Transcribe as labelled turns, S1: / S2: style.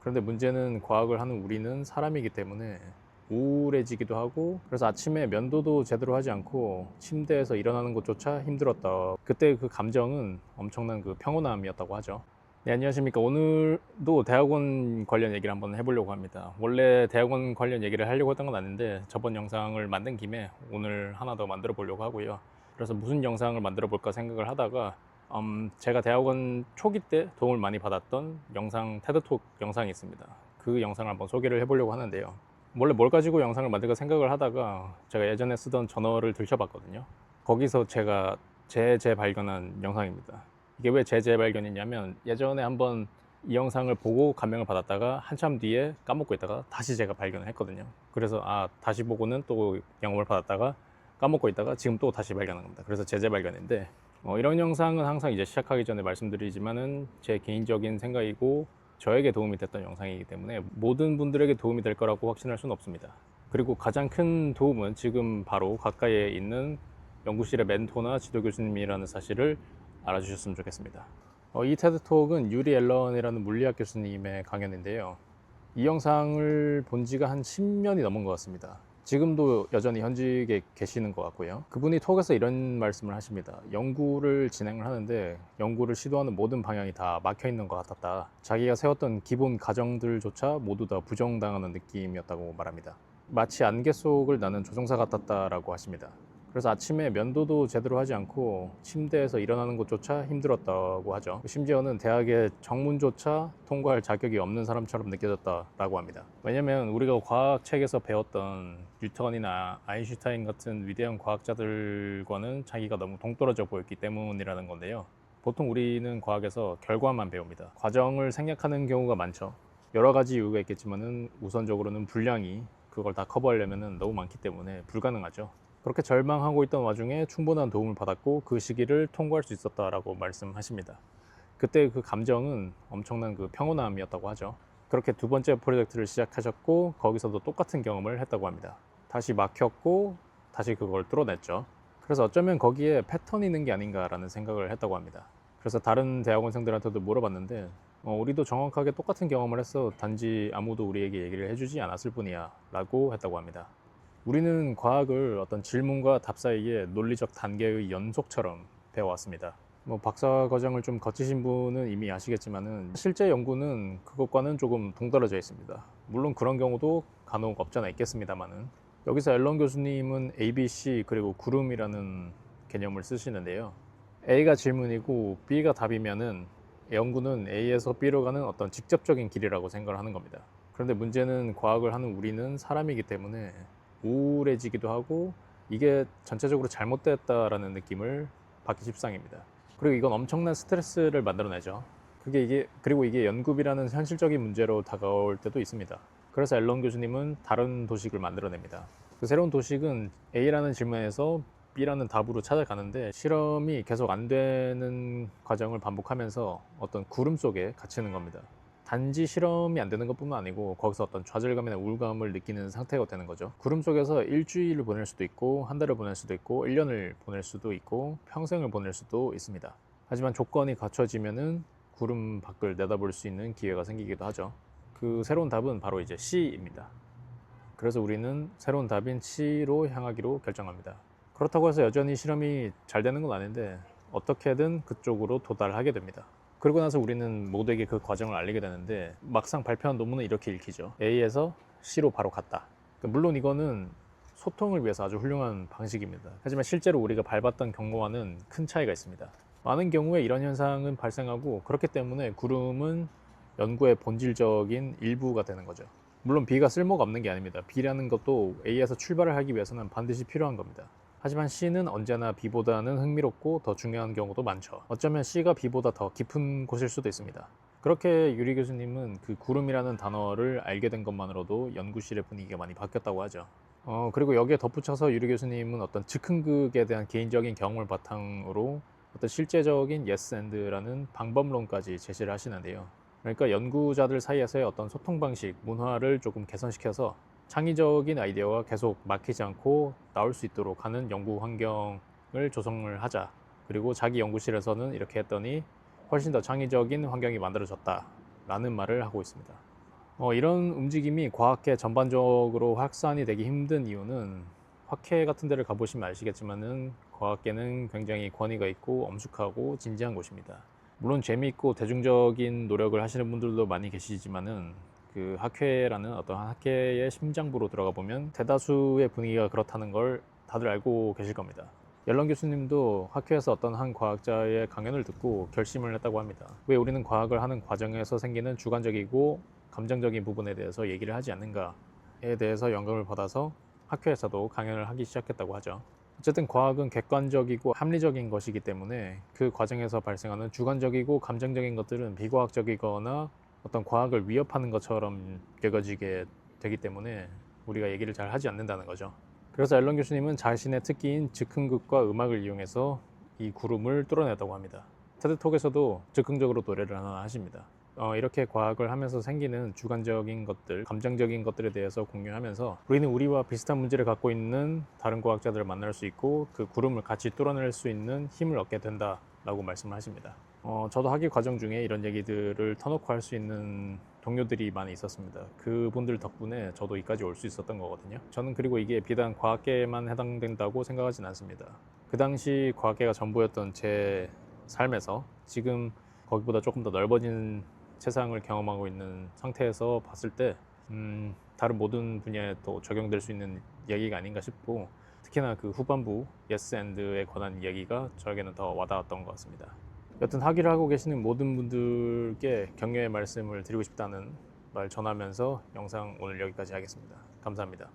S1: 그런데 문제는 과학을 하는 우리는 사람이기 때문에 우울해지기도 하고, 그래서 아침에 면도도 제대로 하지 않고 침대에서 일어나는 것조차 힘들었다. 그때 그 감정은 엄청난 그 평온함이었다고 하죠. 네, 안녕하십니까. 오늘도 대학원 관련 얘기를 한번 해보려고 합니다. 원래 대학원 관련 얘기를 하려고 했던 건 아닌데 저번 영상을 만든 김에 오늘 하나 더 만들어 보려고 하고요. 그래서 무슨 영상을 만들어 볼까 생각을 하다가 제가 대학원 초기 때 도움을 많이 받았던 영상, 테드톡 영상이 있습니다. 그 영상을 한번 소개를 해보려고 하는데요. 원래 뭘 가지고 영상을 만들까 생각을 하다가 제가 예전에 쓰던 저널을 들춰봤거든요. 거기서 제가 재발견한 영상입니다. 이게 왜 재발견이냐면, 예전에 한번 이 영상을 보고 감명을 받았다가 한참 뒤에 까먹고 있다가 다시 제가 발견을 했거든요. 그래서 다시 보고는 또 영감을 받았다가 까먹고 있다가 지금 또 다시 발견한 겁니다. 그래서 재발견인데, 이런 영상은 항상 이제 시작하기 전에 말씀드리지만은 제 개인적인 생각이고 저에게 도움이 됐던 영상이기 때문에 모든 분들에게 도움이 될 거라고 확신할 수는 없습니다. 그리고 가장 큰 도움은 지금 바로 가까이에 있는 연구실의 멘토나 지도 교수님이라는 사실을 알아주셨으면 좋겠습니다. 이 테드톡은 유리 앨런이라는 물리학 교수님의 강연인데요. 이 영상을 본 지가 한 10년이 넘은 것 같습니다. 지금도 여전히 현직에 계시는 것 같고요. 그분이 톡에서 이런 말씀을 하십니다. 연구를 진행을 하는데 연구를 시도하는 모든 방향이 다 막혀 있는 것 같았다. 자기가 세웠던 기본 가정들조차 모두 다 부정당하는 느낌이었다고 말합니다. 마치 안개 속을 나는 조종사 같았다라고 하십니다. 그래서 아침에 면도도 제대로 하지 않고 침대에서 일어나는 것조차 힘들었다고 하죠. 심지어는 대학의 정문조차 통과할 자격이 없는 사람처럼 느껴졌다라고 합니다. 왜냐면 우리가 과학책에서 배웠던 뉴턴이나 아인슈타인 같은 위대한 과학자들과는 자기가 너무 동떨어져 보였기 때문이라는 건데요. 보통 우리는 과학에서 결과만 배웁니다. 과정을 생략하는 경우가 많죠. 여러 가지 이유가 있겠지만은 우선적으로는 분량이 그걸 다 커버하려면 너무 많기 때문에 불가능하죠. 그렇게 절망하고 있던 와중에 충분한 도움을 받았고 그 시기를 통과할 수 있었다라고 말씀하십니다. 그때 그 감정은 엄청난 그 평온함이었다고 하죠. 그렇게 두 번째 프로젝트를 시작하셨고 거기서도 똑같은 경험을 했다고 합니다. 다시 막혔고 다시 그걸 뚫어냈죠. 그래서 어쩌면 거기에 패턴이 있는 게 아닌가라는 생각을 했다고 합니다. 그래서 다른 대학원생들한테도 물어봤는데 우리도 정확하게 똑같은 경험을 했어. 단지 아무도 우리에게 얘기를 해주지 않았을 뿐이야 라고 했다고 합니다. 우리는 과학을 어떤 질문과 답 사이의 논리적 단계의 연속처럼 배워왔습니다. 박사 과정을 좀 거치신 분은 이미 아시겠지만은 실제 연구는 그것과는 조금 동떨어져 있습니다. 물론 그런 경우도 간혹 없잖아 있겠습니다만은, 여기서 앨런 교수님은 ABC 그리고 구름이라는 개념을 쓰시는데요. A가 질문이고 B가 답이면은 연구는 A에서 B로 가는 어떤 직접적인 길이라고 생각을 하는 겁니다. 그런데 문제는 과학을 하는 우리는 사람이기 때문에 우울해지기도 하고 이게 전체적으로 잘못됐다라는 느낌을 받기 십상입니다. 그리고 이건 엄청난 스트레스를 만들어내죠. 그리고 이게 연구비라는 현실적인 문제로 다가올 때도 있습니다. 그래서 앨런 교수님은 다른 도식을 만들어냅니다. 그 새로운 도식은 A라는 질문에서 B라는 답으로 찾아가는데 실험이 계속 안 되는 과정을 반복하면서 어떤 구름 속에 갇히는 겁니다. 단지 실험이 안 되는 것뿐만 아니고 거기서 어떤 좌절감이나 우울감을 느끼는 상태가 되는 거죠. 구름 속에서 일주일을 보낼 수도 있고 한 달을 보낼 수도 있고 1년을 보낼 수도 있고 평생을 보낼 수도 있습니다. 하지만 조건이 갖춰지면은 구름 밖을 내다볼 수 있는 기회가 생기기도 하죠. 그 새로운 답은 바로 이제 C입니다. 그래서 우리는 새로운 답인 C로 향하기로 결정합니다. 그렇다고 해서 여전히 실험이 잘 되는 건 아닌데 어떻게든 그쪽으로 도달하게 됩니다. 그러고 나서 우리는 모두에게 그 과정을 알리게 되는데 막상 발표한 논문은 이렇게 읽히죠. A에서 C로 바로 갔다. 물론 이거는 소통을 위해서 아주 훌륭한 방식입니다. 하지만 실제로 우리가 밟았던 경우와는 큰 차이가 있습니다. 많은 경우에 이런 현상은 발생하고 그렇기 때문에 구름은 연구의 본질적인 일부가 되는 거죠. 물론 B가 쓸모가 없는 게 아닙니다. B라는 것도 A에서 출발을 하기 위해서는 반드시 필요한 겁니다. 하지만 C는 언제나 B보다는 흥미롭고 더 중요한 경우도 많죠. 어쩌면 C가 B보다 더 깊은 곳일 수도 있습니다. 그렇게 유리 교수님은 그 구름이라는 단어를 알게 된 것만으로도 연구실의 분위기가 많이 바뀌었다고 하죠. 그리고 여기에 덧붙여서 유리 교수님은 어떤 즉흥극에 대한 개인적인 경험을 바탕으로 어떤 실제적인 yes and라는 방법론까지 제시를 하시는데요. 그러니까 연구자들 사이에서의 어떤 소통 방식, 문화를 조금 개선시켜서 창의적인 아이디어가 계속 막히지 않고 나올 수 있도록 하는 연구 환경을 조성을 하자. 그리고 자기 연구실에서는 이렇게 했더니 훨씬 더 창의적인 환경이 만들어졌다 라는 말을 하고 있습니다. 이런 움직임이 과학계 전반적으로 확산이 되기 힘든 이유는 학회 같은 데를 가보시면 아시겠지만은 과학계는 굉장히 권위가 있고 엄숙하고 진지한 곳입니다. 물론 재미있고 대중적인 노력을 하시는 분들도 많이 계시지만은 그 학회라는 어떤 학회의 심장부로 들어가 보면 대다수의 분위기가 그렇다는 걸 다들 알고 계실 겁니다. 연런 교수님도 학회에서 어떤 한 과학자의 강연을 듣고 결심을 했다고 합니다. 왜 우리는 과학을 하는 과정에서 생기는 주관적이고 감정적인 부분에 대해서 얘기를 하지 않는가에 대해서 영감을 받아서 학회에서도 강연을 하기 시작했다고 하죠. 어쨌든 과학은 객관적이고 합리적인 것이기 때문에 그 과정에서 발생하는 주관적이고 감정적인 것들은 비과학적이거나 어떤 과학을 위협하는 것처럼 여겨지게 되기 때문에 우리가 얘기를 잘 하지 않는다는 거죠. 그래서 앨런 교수님은 자신의 특기인 즉흥극과 음악을 이용해서 이 구름을 뚫어냈다고 합니다. 테드톡에서도 즉흥적으로 노래를 하나 하십니다. 이렇게 과학을 하면서 생기는 주관적인 것들, 감정적인 것들에 대해서 공유하면서 우리는 우리와 비슷한 문제를 갖고 있는 다른 과학자들을 만날 수 있고 그 구름을 같이 뚫어낼 수 있는 힘을 얻게 된다라고 말씀을 하십니다. 저도 학위 과정 중에 이런 얘기들을 터놓고 할 수 있는 동료들이 많이 있었습니다. 그분들 덕분에 저도 여기까지 올 수 있었던 거거든요. 저는 그리고 이게 비단 과학계에만 해당된다고 생각하진 않습니다. 그 당시 과학계가 전부였던 제 삶에서 지금 거기보다 조금 더 넓어진 세상을 경험하고 있는 상태에서 봤을 때 다른 모든 분야에 또 적용될 수 있는 얘기가 아닌가 싶고, 특히나 그 후반부 yes and에 관한 얘기가 저에게는 더 와닿았던 것 같습니다. 여튼 학위를 하고 계시는 모든 분들께 격려의 말씀을 드리고 싶다는 말 전하면서 영상 오늘 여기까지 하겠습니다. 감사합니다.